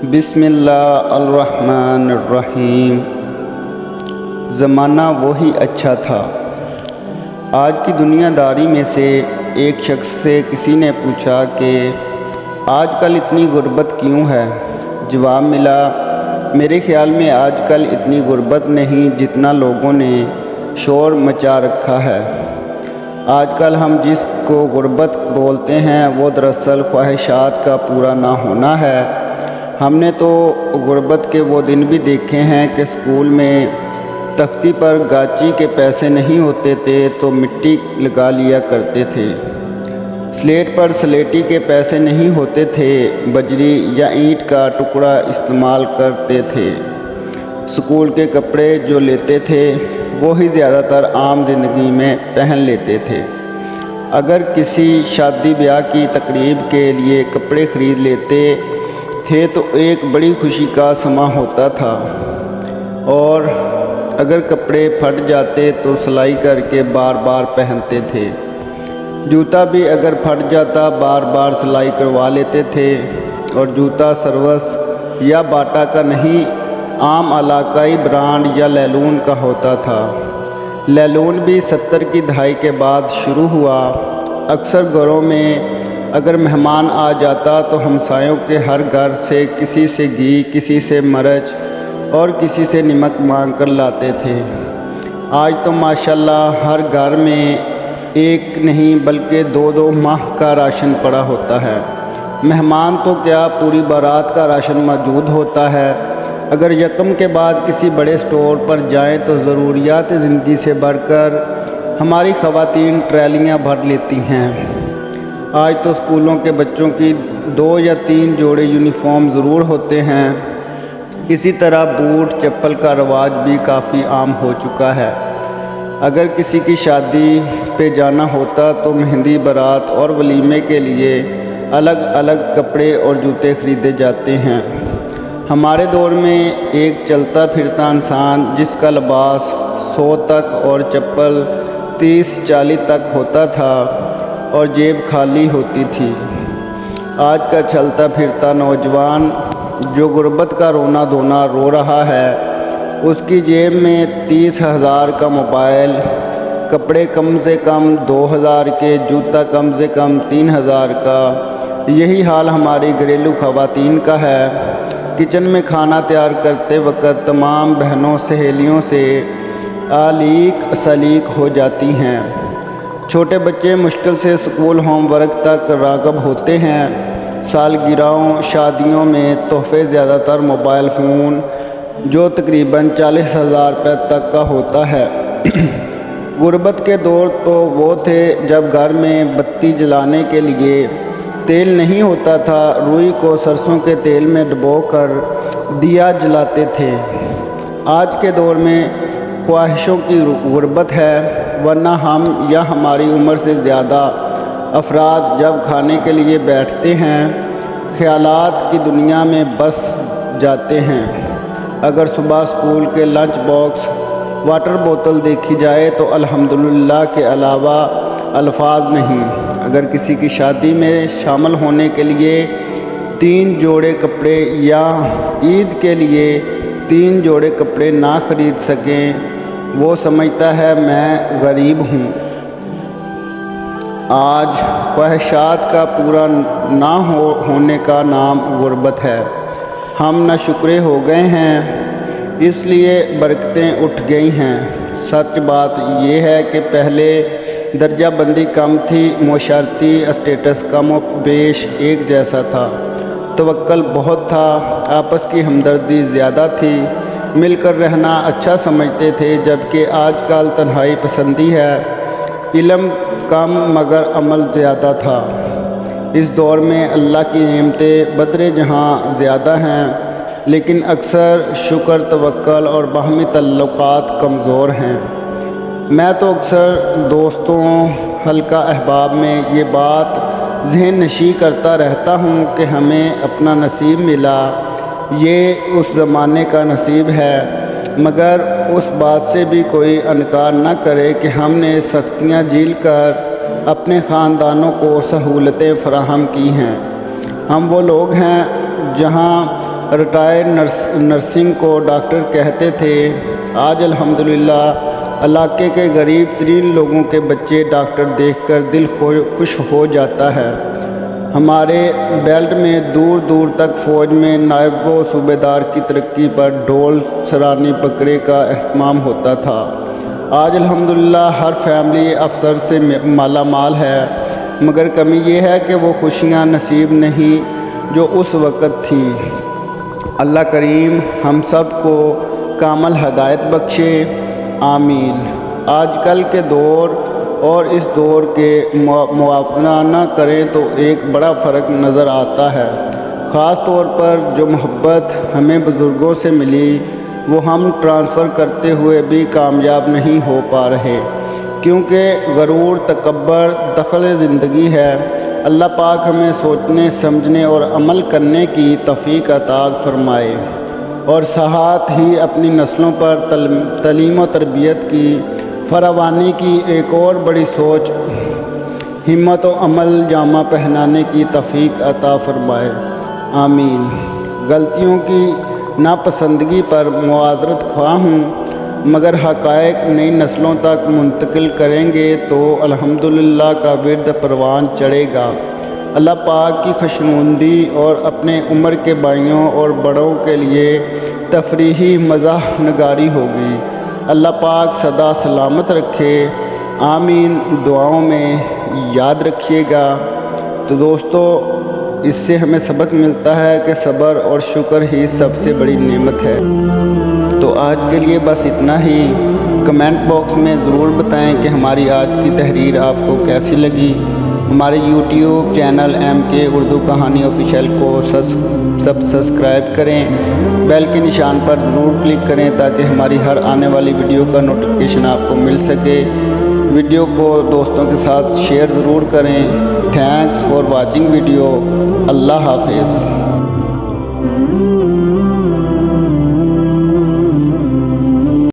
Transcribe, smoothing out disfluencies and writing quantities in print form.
بسم اللہ الرحمن الرحیم۔ زمانہ وہی اچھا تھا۔ آج کی دنیا داری میں سے ایک شخص سے کسی نے پوچھا کہ آج کل اتنی غربت کیوں ہے؟ جواب ملا، میرے خیال میں آج کل اتنی غربت نہیں جتنا لوگوں نے شور مچا رکھا ہے۔ آج کل ہم جس کو غربت بولتے ہیں وہ دراصل خواہشات کا پورا نہ ہونا ہے۔ ہم نے تو غربت کے وہ دن بھی دیکھے ہیں کہ اسکول میں تختی پر گاچی کے پیسے نہیں ہوتے تھے تو مٹی لگا لیا کرتے تھے، سلیٹ پر سلیٹی کے پیسے نہیں ہوتے تھے، بجری یا اینٹ کا ٹکڑا استعمال کرتے تھے۔ اسکول کے کپڑے جو لیتے تھے وہی زیادہ تر عام زندگی میں پہن لیتے تھے۔ اگر کسی شادی بیاہ کی تقریب کے لیے کپڑے خرید لیتے تھے تو ایک بڑی خوشی کا سماں ہوتا تھا، اور اگر کپڑے پھٹ جاتے تو سلائی کر کے بار بار پہنتے تھے۔ جوتا بھی اگر پھٹ جاتا بار بار سلائی کروا لیتے تھے، اور جوتا سروس یا باٹا کا نہیں، عام علاقائی برانڈ یا لیلون کا ہوتا تھا۔ لیلون بھی 70 کی دہائی کے بعد شروع ہوا۔ اکثر گھروں میں اگر مہمان آ جاتا تو ہمسایوں کے ہر گھر سے کسی سے گھی، کسی سے مرچ اور کسی سے نمک مانگ کر لاتے تھے۔ آج تو ماشاءاللہ ہر گھر میں ایک نہیں بلکہ 2 ماہ کا راشن پڑا ہوتا ہے۔ مہمان تو کیا، پوری بارات کا راشن موجود ہوتا ہے۔ اگر یکم کے بعد کسی بڑے اسٹور پر جائیں تو ضروریات زندگی سے بڑھ کر ہماری خواتین ٹرالیاں بھر لیتی ہیں۔ آج تو اسکولوں کے بچوں کی 2 یا 3 جوڑے یونیفارم ضرور ہوتے ہیں۔ اسی طرح بوٹ چپل کا رواج بھی کافی عام ہو چکا ہے۔ اگر کسی کی شادی پہ جانا ہوتا تو مہندی، بارات اور ولیمے کے لیے الگ الگ کپڑے اور جوتے خریدے جاتے ہیں۔ ہمارے دور میں ایک چلتا پھرتا انسان جس کا لباس 100 تک اور چپل 30-40 تک ہوتا تھا اور جیب خالی ہوتی تھی۔ آج کا چلتا پھرتا نوجوان جو غربت کا رونا دھونا رو رہا ہے، اس کی جیب میں 30,000 کا موبائل، کپڑے کم سے کم 2,000 کے، جوتا کم سے کم 3,000 کا۔ یہی حال ہماری گھریلو خواتین کا ہے۔ کچن میں کھانا تیار کرتے وقت تمام بہنوں سہیلیوں سے علیق سلیق ہو جاتی ہیں۔ چھوٹے بچے مشکل سے اسکول ہوم ورک تک راغب ہوتے ہیں۔ سالگرہوں، شادیوں میں تحفے زیادہ تر موبائل فون جو تقریباً 40,000 روپے تک کا ہوتا ہے۔ غربت کے دور تو وہ تھے جب گھر میں بتی جلانے کے لیے تیل نہیں ہوتا تھا، روئی کو سرسوں کے تیل میں ڈبو کر دیا جلاتے تھے۔ آج کے دور میں خواہشوں کی غربت ہے، ورنہ ہم یا ہماری عمر سے زیادہ افراد جب کھانے کے لیے بیٹھتے ہیں خیالات کی دنیا میں بس جاتے ہیں۔ اگر صبح اسکول کے لنچ باکس، واٹر بوتل دیکھی جائے تو الحمدللہ کے علاوہ الفاظ نہیں۔ اگر کسی کی شادی میں شامل ہونے کے لیے 3 جوڑے کپڑے یا عید کے لیے 3 جوڑے کپڑے نہ خرید سکیں، وہ سمجھتا ہے میں غریب ہوں۔ آج خواہشات کا پورا نہ ہونے کا نام غربت ہے۔ ہم ناشکرے ہو گئے ہیں، اس لیے برکتیں اٹھ گئی ہیں۔ سچ بات یہ ہے کہ پہلے درجہ بندی کم تھی، معاشرتی اسٹیٹس کم و بیش ایک جیسا تھا، توکل بہت تھا، آپس کی ہمدردی زیادہ تھی، مل کر رہنا اچھا سمجھتے تھے، جبکہ آج کل تنہائی پسندی ہے، علم کم مگر عمل زیادہ تھا۔ اس دور میں اللہ کی نعمتیں بدرِ جہاں زیادہ ہیں، لیکن اکثر شکر، توکل اور باہمی تعلقات کمزور ہیں۔ میں تو اکثر دوستوں، حلقہ احباب میں یہ بات ذہن نشین کرتا رہتا ہوں کہ ہمیں اپنا نصیب ملا، یہ اس زمانے کا نصیب ہے، مگر اس بات سے بھی کوئی انکار نہ کرے کہ ہم نے سختیاں جھیل کر اپنے خاندانوں کو سہولتیں فراہم کی ہیں۔ ہم وہ لوگ ہیں جہاں ریٹائرڈ نرسنگ کو ڈاکٹر کہتے تھے۔ آج الحمدللہ علاقے کے غریب ترین لوگوں کے بچے ڈاکٹر دیکھ کر دل خوش ہو جاتا ہے۔ ہمارے بیلٹ میں دور دور تک فوج میں نائب و صوبیدار کی ترقی پر ڈھول سرانی پکڑے کا اہتمام ہوتا تھا۔ آج الحمدللہ ہر فیملی افسر سے مالا مال ہے، مگر کمی یہ ہے کہ وہ خوشیاں نصیب نہیں جو اس وقت تھیں۔ اللہ کریم ہم سب کو کامل ہدایت بخشے، آمین۔ آج کل کے دور اور اس دور کے موازنہ نہ کریں تو ایک بڑا فرق نظر آتا ہے۔ خاص طور پر جو محبت ہمیں بزرگوں سے ملی وہ ہم ٹرانسفر کرتے ہوئے بھی کامیاب نہیں ہو پا رہے، کیونکہ غرور تکبر دخل زندگی ہے۔ اللہ پاک ہمیں سوچنے سمجھنے اور عمل کرنے کی توفیق عطا فرمائے، اور ساتھ ہی اپنی نسلوں پر تعلیم و تربیت کی فراوانی کی ایک اور بڑی سوچ ہمت و عمل جامہ پہنانے کی توفیق عطا فرمائے، آمین۔ غلطیوں کی ناپسندگی پر معذرت خواہ ہوں، مگر حقائق نئی نسلوں تک منتقل کریں گے تو الحمدللہ کا ورد پروان چڑھے گا۔ اللہ پاک کی خوشنودی اور اپنے عمر کے بھائیوں اور بڑوں کے لیے تفریحی مزاح نگاری ہوگی۔ اللہ پاک سدا سلامت رکھے، آمین۔ دعاؤں میں یاد رکھیے گا۔ تو دوستو، اس سے ہمیں سبق ملتا ہے کہ صبر اور شکر ہی سب سے بڑی نعمت ہے۔ تو آج کے لیے بس اتنا ہی۔ کمنٹ باکس میں ضرور بتائیں کہ ہماری آج کی تحریر آپ کو کیسی لگی۔ ہمارے یوٹیوب چینل MK اردو کہانی آفیشیل کو سبسکرائب کریں، بیل کے نشان پر ضرور کلک کریں تاکہ ہماری ہر آنے والی ویڈیو کا نوٹیفیکیشن آپ کو مل سکے۔ ویڈیو کو دوستوں کے ساتھ شیئر ضرور کریں۔ Thanks for watching video. اللہ حافظ۔